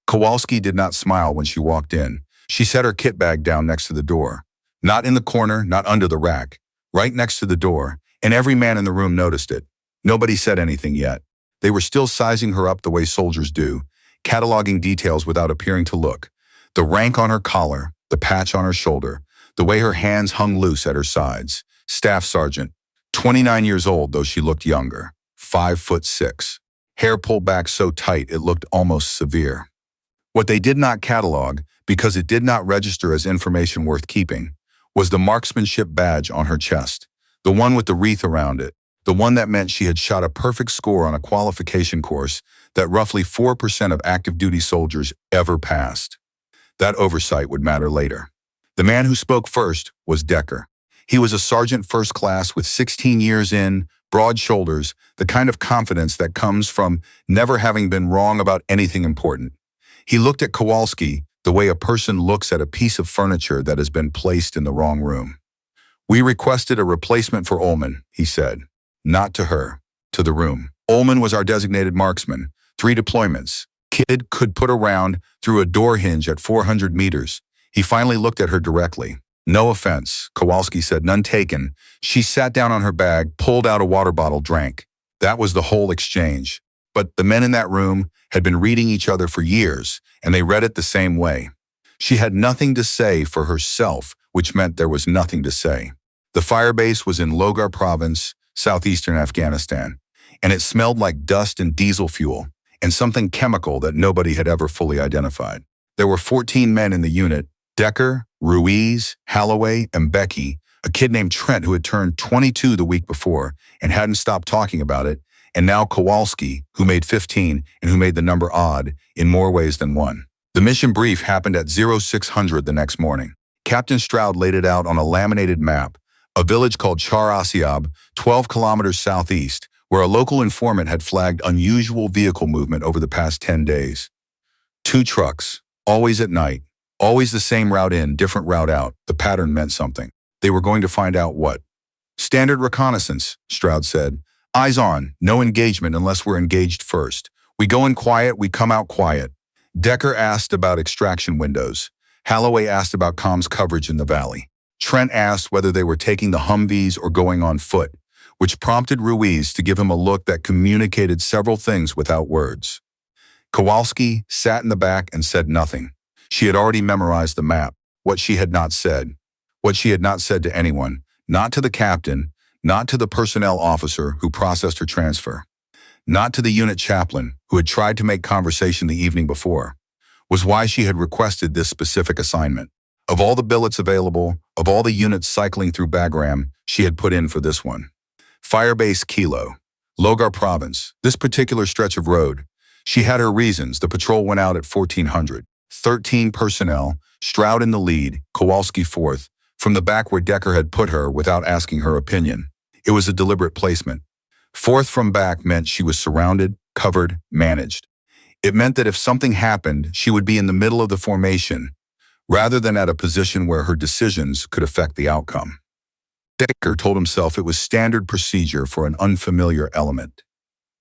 Kowalski did not smile when she walked in. She set her kit bag down next to the door. Not in the corner, not under the rack. Right next to the door, and every man in the room noticed it. Nobody said anything yet. They were still sizing her up the way soldiers do, cataloging details without appearing to look. The rank on her collar, the patch on her shoulder, the way her hands hung loose at her sides. Staff Sergeant, 29 years old, though she looked younger, 5'6". Hair pulled back so tight it looked almost severe. What they did not catalog, because it did not register as information worth keeping, was the marksmanship badge on her chest, the one with the wreath around it, the one that meant she had shot a perfect score on a qualification course that roughly 4% of active duty soldiers ever passed. That oversight would matter later. The man who spoke first was Decker. He was a sergeant first class with 16 years in, broad shoulders, the kind of confidence that comes from never having been wrong about anything important. He looked at Kowalski the way a person looks at a piece of furniture that has been placed in the wrong room. "We requested a replacement for Ullman," he said. Not to her, to the room. Ullman was our designated marksman. 3 deployments. Kid could put a round through a door hinge at 400 meters. He finally looked at her directly. "No offense," Kowalski said, "none taken." She sat down on her bag, pulled out a water bottle, drank. That was the whole exchange. But the men in that room had been reading each other for years, and they read it the same way. She had nothing to say for herself, which meant there was nothing to say. The firebase was in Logar Province, southeastern Afghanistan, and it smelled like dust and diesel fuel, and something chemical that nobody had ever fully identified. There were 14 men in the unit: Decker, Ruiz, Holloway, and Becky, a kid named Trent who had turned 22 the week before and hadn't stopped talking about it, and now Kowalski, who made 15 and who made the number odd in more ways than one. The mission brief happened at 0600 the next morning. Captain Stroud laid it out on a laminated map, a village called Char Asiab, 12 kilometers southeast, where a local informant had flagged unusual vehicle movement over the past 10 days. 2 trucks, always at night, always the same route in, different route out. The pattern meant something. They were going to find out what. "Standard reconnaissance," Stroud said. "Eyes on, no engagement unless we're engaged first. We go in quiet, we come out quiet." Decker asked about extraction windows. Holloway asked about comms coverage in the valley. Trent asked whether they were taking the Humvees or going on foot, which prompted Ruiz to give him a look that communicated several things without words. Kowalski sat in the back and said nothing. She had already memorized the map. What she had not said to anyone, not to the captain, not to the personnel officer who processed her transfer, not to the unit chaplain who had tried to make conversation the evening before, was why she had requested this specific assignment. Of all the billets available, of all the units cycling through Bagram, she had put in for this one. Firebase Kilo, Logar Province, this particular stretch of road. She had her reasons. The patrol went out at 1400. 13 personnel, Stroud in the lead, Kowalski fourth, from the back where Decker had put her without asking her opinion. It was a deliberate placement. Fourth from back meant she was surrounded, covered, managed. It meant that if something happened, she would be in the middle of the formation, rather than at a position where her decisions could affect the outcome. Decker told himself it was standard procedure for an unfamiliar element.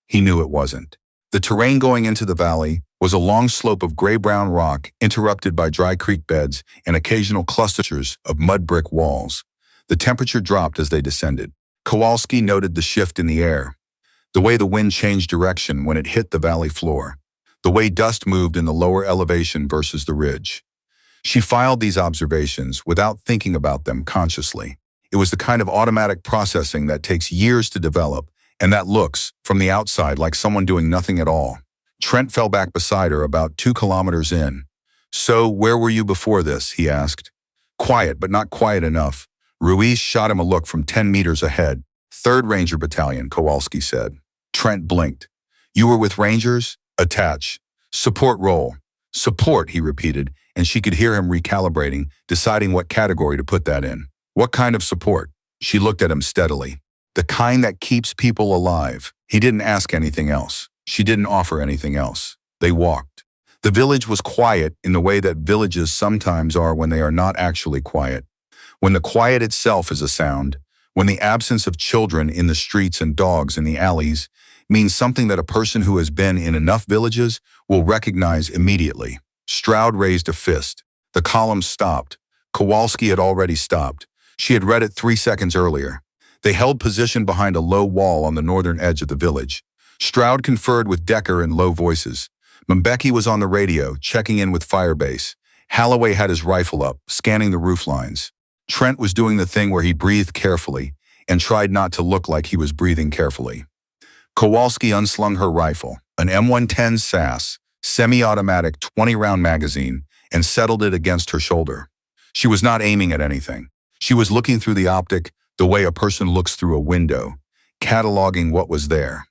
He knew it wasn't. The terrain going into the valley was a long slope of gray-brown rock interrupted by dry creek beds and occasional clusters of mud brick walls. The temperature dropped as they descended. Kowalski noted the shift in the air, the way the wind changed direction when it hit the valley floor, the way dust moved in the lower elevation versus the ridge. She filed these observations without thinking about them consciously. It was the kind of automatic processing that takes years to develop and that looks, from the outside, like someone doing nothing at all. Trent fell back beside her about 2 kilometers in. "So, where were you before this?" he asked. "Quiet, but not quiet enough." Ruiz shot him a look from 10 meters ahead. "3rd Ranger Battalion," Kowalski said. Trent blinked. "You were with Rangers? Attach. Support role." "Support," he repeated, and she could hear him recalibrating, deciding what category to put that in. "What kind of support?" She looked at him steadily. "The kind that keeps people alive." He didn't ask anything else. She didn't offer anything else. They walked. The village was quiet in the way that villages sometimes are when they are not actually quiet. When the quiet itself is a sound, when the absence of children in the streets and dogs in the alleys means something that a person who has been in enough villages will recognize immediately. Stroud raised a fist. The column stopped. Kowalski had already stopped. She had read it 3 seconds earlier. They held position behind a low wall on the northern edge of the village. Stroud conferred with Decker in low voices. Mbeki was on the radio, checking in with Firebase. Holloway had his rifle up, scanning the roof lines. Trent was doing the thing where he breathed carefully and tried not to look like he was breathing carefully. Kowalski unslung her rifle, an M110 SAS, semi-automatic 20-round magazine, and settled it against her shoulder. She was not aiming at anything. She was looking through the optic the way a person looks through a window, cataloging what was there.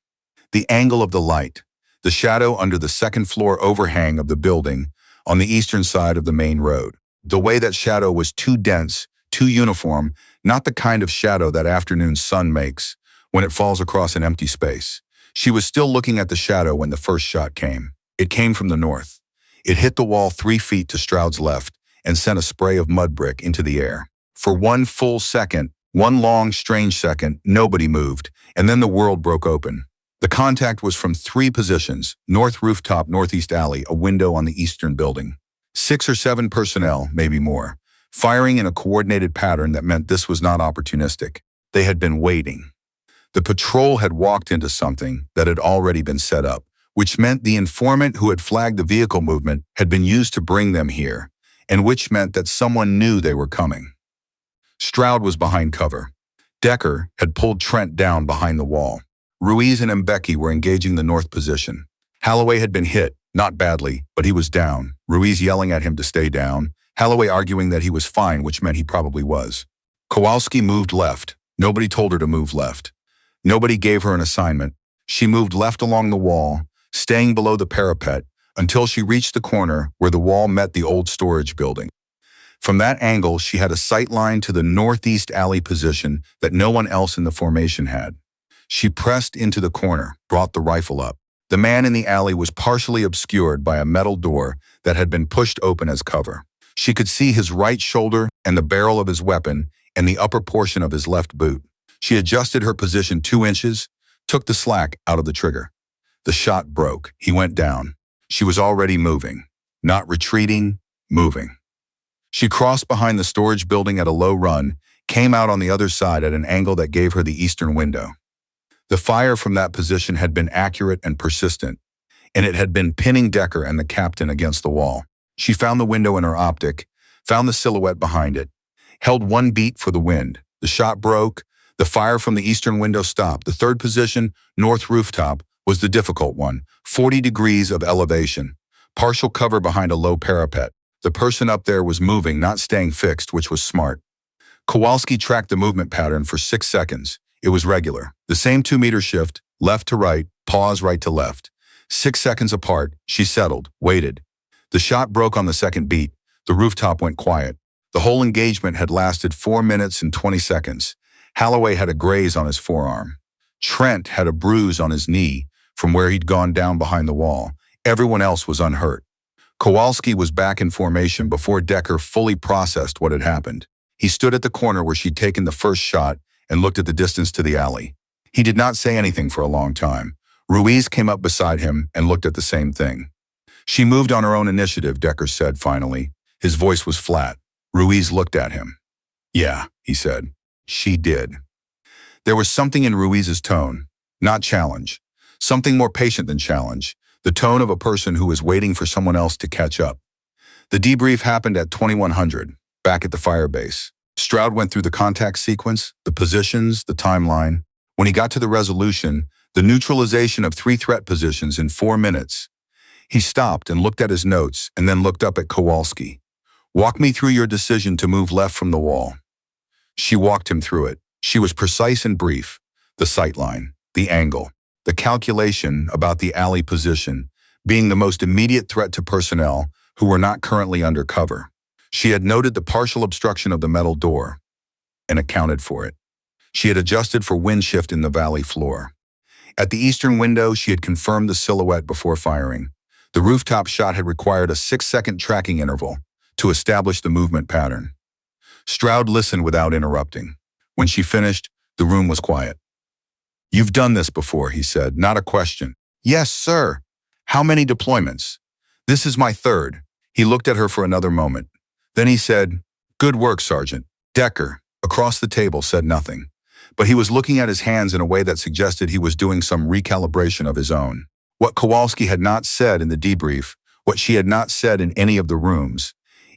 The angle of the light, the shadow under the second-floor overhang of the building on the eastern side of the main road. The way that shadow was too dense, too uniform, not the kind of shadow that afternoon sun makes when it falls across an empty space. She was still looking at the shadow when the first shot came. It came from the north. It hit the wall 3 feet to Stroud's left and sent a spray of mud brick into the air. For 1 full second, one long, strange second, nobody moved, and then the world broke open. The contact was from 3 positions: north rooftop, northeast alley, a window on the eastern building. 6 or 7 personnel, maybe more, firing in a coordinated pattern that meant this was not opportunistic. They had been waiting. The patrol had walked into something that had already been set up, which meant the informant who had flagged the vehicle movement had been used to bring them here, and which meant that someone knew they were coming. Stroud was behind cover. Decker had pulled Trent down behind the wall. Ruiz and Mbeki were engaging the north position. Holloway had been hit, not badly, but he was down. Ruiz yelling at him to stay down. Holloway arguing that he was fine, which meant he probably was. Kowalski moved left. Nobody told her to move left. Nobody gave her an assignment. She moved left along the wall, staying below the parapet, until she reached the corner where the wall met the old storage building. From that angle, she had a sight line to the northeast alley position that no one else in the formation had. She pressed into the corner, brought the rifle up. The man in the alley was partially obscured by a metal door that had been pushed open as cover. She could see his right shoulder and the barrel of his weapon and the upper portion of his left boot. She adjusted her position 2 inches, took the slack out of the trigger. The shot broke. He went down. She was already moving. Not retreating, moving. She crossed behind the storage building at a low run, came out on the other side at an angle that gave her the eastern window. The fire from that position had been accurate and persistent, and it had been pinning Decker and the captain against the wall. She found the window in her optic, found the silhouette behind it, held 1 beat for the wind. The shot broke. The fire from the eastern window stopped. The third position, north rooftop, was the difficult one, 40 degrees of elevation, partial cover behind a low parapet. The person up there was moving, not staying fixed, which was smart. Kowalski tracked the movement pattern for 6 seconds. It was regular. The same 2-meter shift, left to right, pause right to left. 6 seconds apart, she settled, waited. The shot broke on the second beat. The rooftop went quiet. The whole engagement had lasted 4 minutes and 20 seconds. Holloway had a graze on his forearm. Trent had a bruise on his knee from where he'd gone down behind the wall. Everyone else was unhurt. Kowalski was back in formation before Decker fully processed what had happened. He stood at the corner where she'd taken the first shot and looked at the distance to the alley. He did not say anything for a long time. Ruiz came up beside him and looked at the same thing. She moved on her own initiative, Decker said finally. His voice was flat. Ruiz looked at him. Yeah, he said. She did. There was something in Ruiz's tone, not challenge, something more patient than challenge, the tone of a person who is waiting for someone else to catch up. The debrief happened at 2100, back at the fire base. Stroud went through the contact sequence, the positions, the timeline. When he got to the resolution, the neutralization of 3 threat positions in 4 minutes, he stopped and looked at his notes and then looked up at Kowalski. Walk me through your decision to move left from the wall. She walked him through it. She was precise and brief. The sight line, the angle, the calculation about the alley position being the most immediate threat to personnel who were not currently under cover. She had noted the partial obstruction of the metal door and accounted for it. She had adjusted for wind shift in the valley floor. At the eastern window, she had confirmed the silhouette before firing. The rooftop shot had required a 6-second tracking interval to establish the movement pattern. Stroud listened without interrupting. When she finished, the room was quiet. You've done this before, he said, not a question. Yes, sir. How many deployments? This is my third. He looked at her for another moment. Then he said, good work, Sergeant. Decker, across the table, said nothing. But he was looking at his hands in a way that suggested he was doing some recalibration of his own. What Kowalski had not said in the debrief, what she had not said in any of the rooms,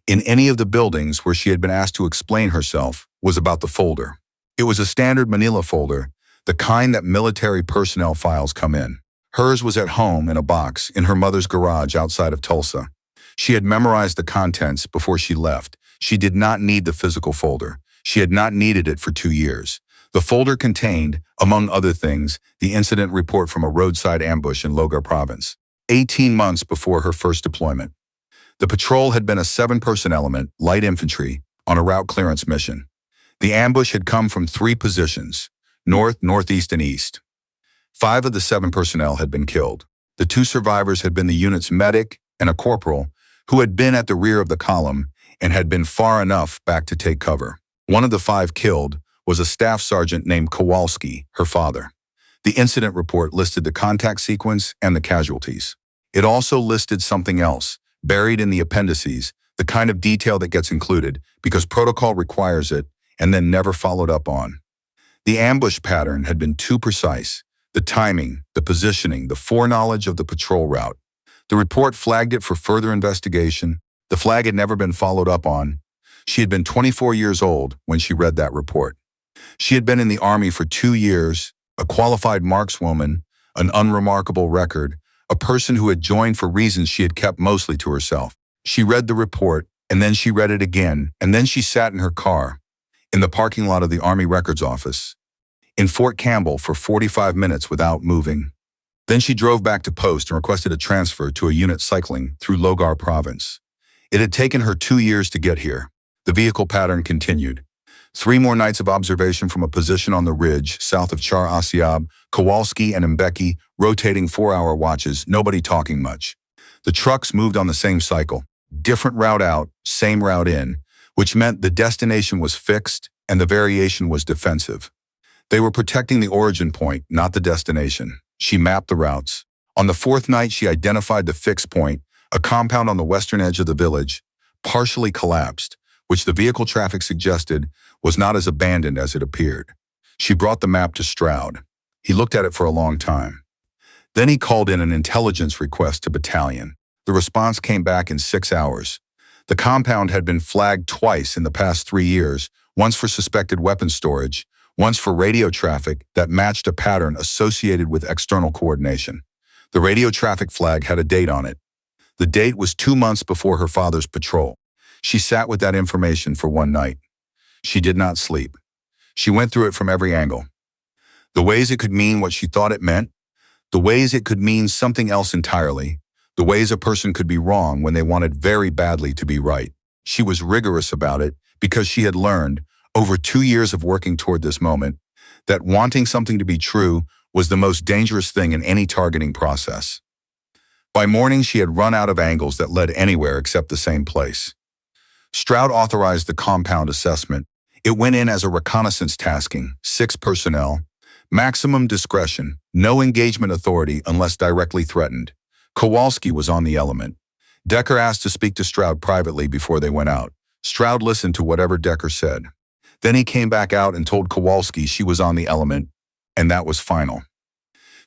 in any of the buildings where she had been asked to explain herself, was about the folder. It was a standard manila folder, the kind that military personnel files come in. Hers was at home in a box in her mother's garage outside of Tulsa. She had memorized the contents before she left. She did not need the physical folder. She had not needed it for 2 years. The folder contained, among other things, the incident report from a roadside ambush in Logar Province, 18 months before her first deployment. The patrol had been a 7-person element, light infantry, on a route clearance mission. The ambush had come from 3 positions, north, northeast, and east. 5 of the 7 personnel had been killed. The 2 survivors had been the unit's medic and a corporal who had been at the rear of the column and had been far enough back to take cover. One of the 5 killed was a staff sergeant named Kowalski, her father. The incident report listed the contact sequence and the casualties. It also listed something else, buried in the appendices, the kind of detail that gets included because protocol requires it and then never followed up on. The ambush pattern had been too precise. The timing, the positioning, the foreknowledge of the patrol route. The report flagged it for further investigation. The flag had never been followed up on. She had been 24 years old when she read that report. She had been in the Army for 2 years, a qualified markswoman, an unremarkable record, a person who had joined for reasons she had kept mostly to herself. She read the report, and then she read it again, and then she sat in her car, in the parking lot of the Army Records Office, in Fort Campbell for 45 minutes without moving. Then she drove back to post and requested a transfer to a unit cycling through Logar Province. It had taken her 2 years to get here. The vehicle pattern continued. 3 more nights of observation from a position on the ridge south of Char Asiab, Kowalski and Mbeki rotating 4-hour watches, nobody talking much. The trucks moved on the same cycle, different route out, same route in, which meant the destination was fixed and the variation was defensive. They were protecting the origin point, not the destination. She mapped the routes. On the 4th night, she identified the fixed point, a compound on the western edge of the village, partially collapsed, which the vehicle traffic suggested was not as abandoned as it appeared. She brought the map to Stroud. He looked at it for a long time. Then he called in an intelligence request to battalion. The response came back in 6 hours. The compound had been flagged twice in the past 3 years, once for suspected weapons storage, once for radio traffic that matched a pattern associated with external coordination. The radio traffic flag had a date on it. The date was 2 months before her father's patrol. She sat with that information for 1 night. She did not sleep. She went through it from every angle. The ways it could mean what she thought it meant, the ways it could mean something else entirely, the ways a person could be wrong when they wanted very badly to be right. She was rigorous about it because she had learned, over 2 years of working toward this moment, that wanting something to be true was the most dangerous thing in any targeting process. By morning, she had run out of angles that led anywhere except the same place. Stroud authorized the compound assessment. It went in as a reconnaissance tasking, 6 personnel, maximum discretion, no engagement authority unless directly threatened. Kowalski was on the element. Decker asked to speak to Stroud privately before they went out. Stroud listened to whatever Decker said. Then he came back out and told Kowalski she was on the element, and that was final.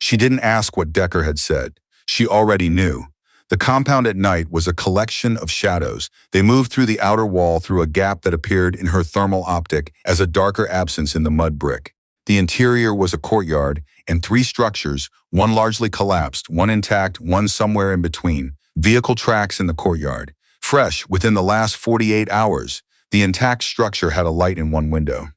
She didn't ask what Decker had said. She already knew. The compound at night was a collection of shadows. They moved through the outer wall through a gap that appeared in her thermal optic as a darker absence in the mud brick. The interior was a courtyard and 3 structures, one largely collapsed, one intact, one somewhere in between. Vehicle tracks in the courtyard. Fresh, within the last 48 hours. The intact structure had a light in one window.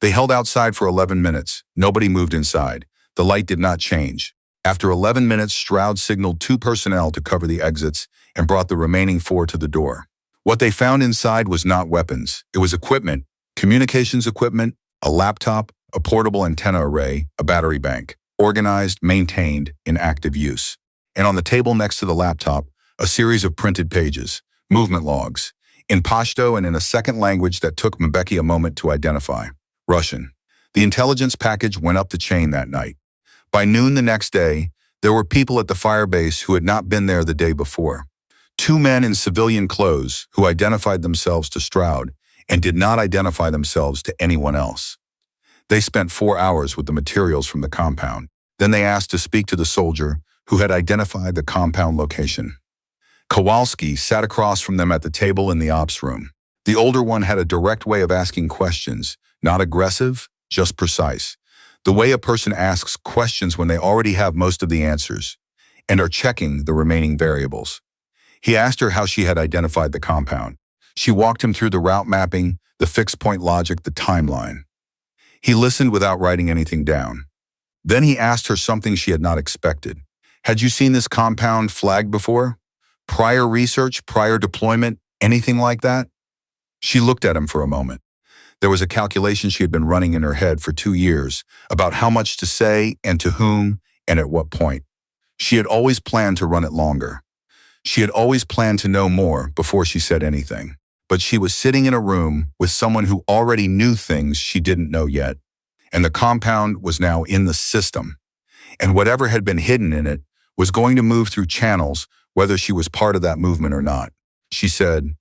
They held outside for 11 minutes. Nobody moved inside. The light did not change. After 11 minutes, Stroud signaled 2 personnel to cover the exits and brought the remaining 4 to the door. What they found inside was not weapons. It was equipment, communications equipment, a laptop, a portable antenna array, a battery bank, organized, maintained, in active use. And on the table next to the laptop, a series of printed pages, movement logs, in Pashto and in a second language that took Mbeki a moment to identify, Russian. The intelligence package went up the chain that night. By noon the next day, There were people at the firebase who had not been there the day before. Two men in civilian clothes who identified themselves to Stroud and did not identify themselves to anyone else. They spent 4 hours with the materials from the compound. Then they asked to speak to the soldier who had identified the compound location. Kowalski sat across from them at the table in the ops room. The older one had a direct way of asking questions, not aggressive, just precise. The way a person asks questions when they already have most of the answers and are checking the remaining variables. He asked her how she had identified the compound. She walked him through the route mapping, the fixed point logic, the timeline. He listened without writing anything down. Then he asked her something she had not expected. Had you seen this compound flagged before? Prior research, prior deployment, anything like that? She looked at him for a moment. There was a calculation she had been running in her head for 2 years about how much to say and to whom and at what point. She had always planned to run it longer. She had always planned to know more before she said anything. But she was sitting in a room with someone who already knew things she didn't know yet. And the compound was now in the system. And whatever had been hidden in it was going to move through channels, whether she was part of that movement or not. She said,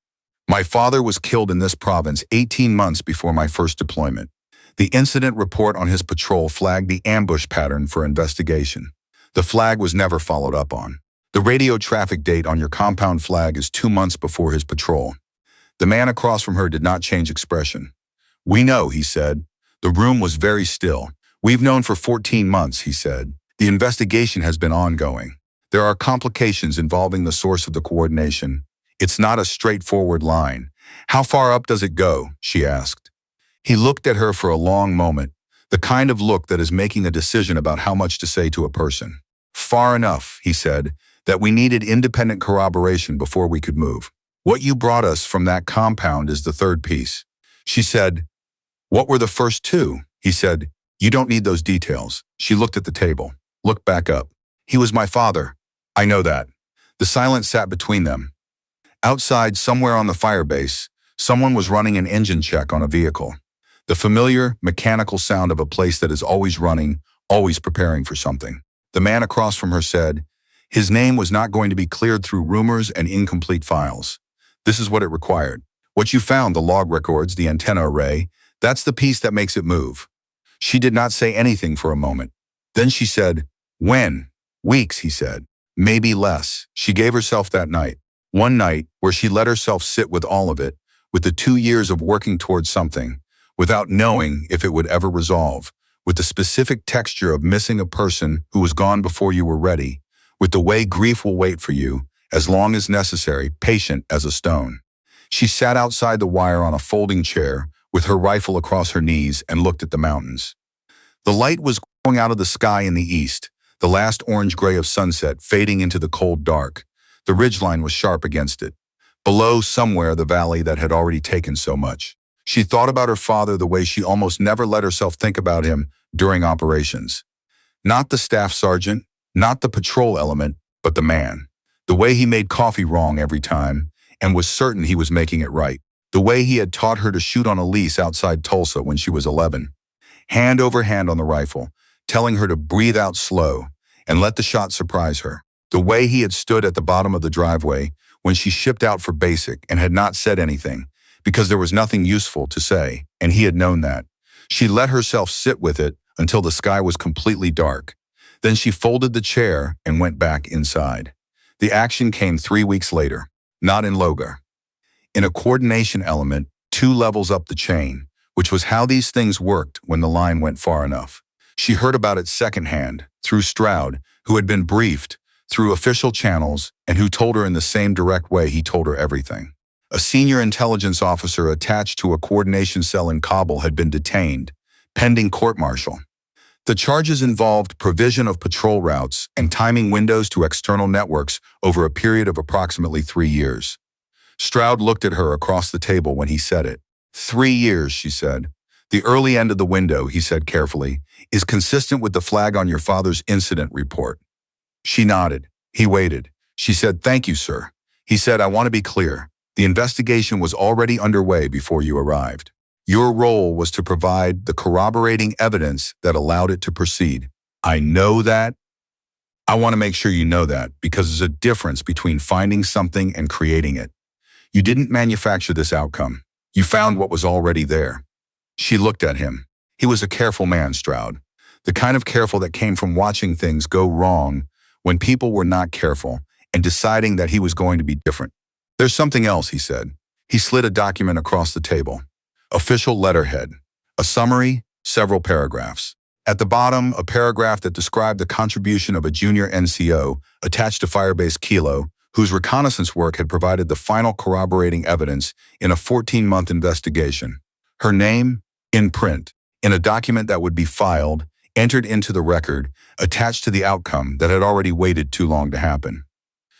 "My father was killed in this province 18 months before my first deployment. The incident report on his patrol flagged the ambush pattern for investigation. The flag was never followed up on. The radio traffic date on your compound flag is 2 months before his patrol." The man across from her did not change expression. "We know," he said. The room was very still. "We've known for 14 months," he said. "The investigation has been ongoing. There are complications involving the source of the coordination. It's not a straightforward line." "How far up does it go?" she asked. He looked at her for a long moment, the kind of look that is making a decision about how much to say to a person. "Far enough," he said, "that we needed independent corroboration before we could move. What you brought us from that compound is the third piece." She said, "What were the first two?" He said, "You don't need those details." She looked at the table, looked back up. "He was my father." "I know that." The silence sat between them. Outside, somewhere on the firebase, someone was running an engine check on a vehicle. The familiar, mechanical sound of a place that is always running, always preparing for something. The man across from her said, his name was not going to be cleared through rumors and incomplete files. This is what it required. What you found, the log records, the antenna array, that's the piece that makes it move. She did not say anything for a moment. Then she said, "When?" "Weeks," he said. "Maybe less." She gave herself that night. One night where she let herself sit with all of it, with the 2 years of working towards something, without knowing if it would ever resolve, with the specific texture of missing a person who was gone before you were ready, with the way grief will wait for you, as long as necessary, patient as a stone. She sat outside the wire on a folding chair, with her rifle across her knees, and looked at the mountains. The light was going out of the sky in the east, the last orange-gray of sunset fading into the cold dark. The ridgeline was sharp against it. Below, somewhere, the valley that had already taken so much. She thought about her father the way she almost never let herself think about him during operations. Not the staff sergeant, not the patrol element, but the man. The way he made coffee wrong every time, and was certain he was making it right. The way he had taught her to shoot on a lease outside Tulsa when she was 11. Hand over hand on the rifle, telling her to breathe out slow and let the shot surprise her. The way he had stood at the bottom of the driveway when she shipped out for basic and had not said anything, because there was nothing useful to say, and he had known that. She let herself sit with it until the sky was completely dark. Then she folded the chair and went back inside. The action came 3 weeks later, not in Logar. In a coordination element 2 levels up the chain, which was how these things worked when the line went far enough. She heard about it secondhand, through Stroud, who had been briefed, through official channels, and who told her in the same direct way he told her everything. A senior intelligence officer attached to a coordination cell in Kabul had been detained, pending court-martial. The charges involved provision of patrol routes and timing windows to external networks over a period of approximately 3 years. Stroud looked at her across the table when he said it. 3 years, she said. The early end of the window, he said carefully, is consistent with the flag on your father's incident report. She nodded. He waited. She said, "Thank you, sir." He said, "I want to be clear. The investigation was already underway before you arrived. Your role was to provide the corroborating evidence that allowed it to proceed." "I know that. I want to make sure you know that, because there's a difference between finding something and creating it. You didn't manufacture this outcome. You found what was already there. She looked at him. He was a careful man, Stroud. The kind of careful that came from watching things go wrong when people were not careful and deciding that he was going to be different. There's something else, he said. He slid a document across the table. Official letterhead. A summary, several paragraphs. At the bottom, a paragraph that described the contribution of a junior NCO attached to Firebase Kilo, whose reconnaissance work had provided the final corroborating evidence in a 14-month investigation. Her name, in print, in a document that would be filed, entered into the record, attached to the outcome that had already waited too long to happen.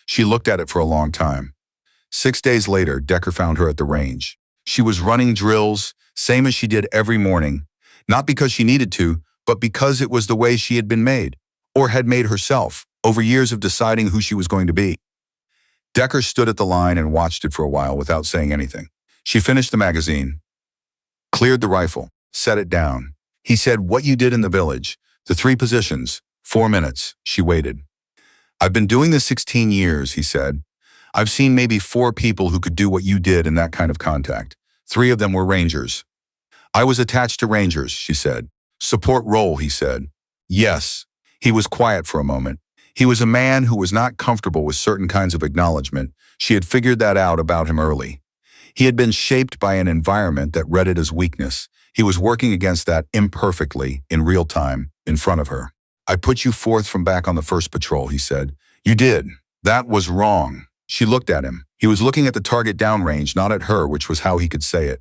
She looked at it for a long time. 6 days later, Decker found her at the range. She was running drills, same as she did every morning, not because she needed to, but because it was the way she had been made, or had made herself, over years of deciding who she was going to be. Decker stood at the line and watched it for a while without saying anything. She finished the magazine, cleared the rifle, set it down. He said, "What you did in the village, the 3 positions, 4 minutes." She waited. "I've been doing this 16 years, he said. "I've seen maybe 4 people who could do what you did in that kind of contact. 3 of them were Rangers." "I was attached to Rangers," she said. "Support role," he said. "Yes." He was quiet for a moment. He was a man who was not comfortable with certain kinds of acknowledgement. She had figured that out about him early. He had been shaped by an environment that read it as weakness. He was working against that imperfectly, in real time, in front of her. "I put you forth from back on the 1st patrol," he said. "You did. That was wrong." She looked at him. He was looking at the target downrange, not at her, which was how he could say it.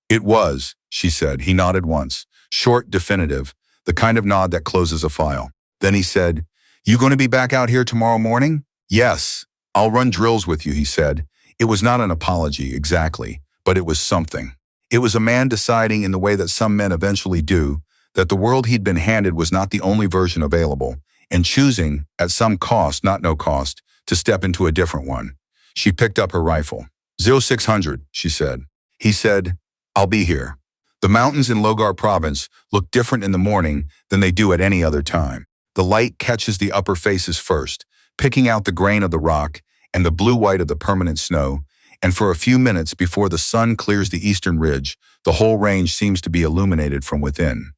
"It was," she said. He nodded once. Short, definitive, the kind of nod that closes a file. Then he said, "You going to be back out here tomorrow morning?" "Yes. I'll run drills with you," he said. It was not an apology, exactly, but it was something. It was a man deciding, in the way that some men eventually do, that the world he'd been handed was not the only version available, and choosing, at some cost, not no cost, to step into a different one. She picked up her rifle. 0600, she said. He said, "I'll be here." The mountains in Logar Province look different in the morning than they do at any other time. The light catches the upper faces first, picking out the grain of the rock and the blue-white of the permanent snow, and for a few minutes before the sun clears the eastern ridge, the whole range seems to be illuminated from within.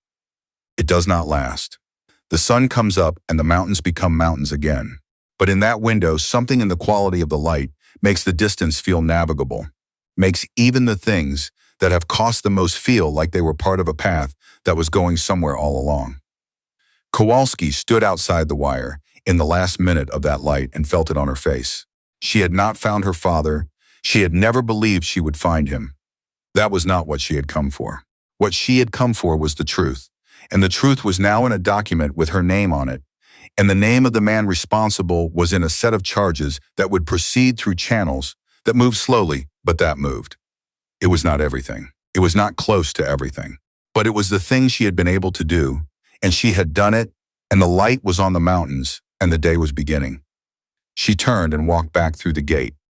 It does not last. The sun comes up and the mountains become mountains again. But in that window, something in the quality of the light makes the distance feel navigable, makes even the things that have cost the most feel like they were part of a path that was going somewhere all along. Kowalski stood outside the wire in the last minute of that light and felt it on her face. She had not found her father. She had never believed she would find him. That was not what she had come for. What she had come for was the truth, and the truth was now in a document with her name on it, and the name of the man responsible was in a set of charges that would proceed through channels that moved slowly, but that moved. It was not everything. It was not close to everything. But it was the thing she had been able to do, and she had done it, and the light was on the mountains, and the day was beginning. She turned and walked back through the gate.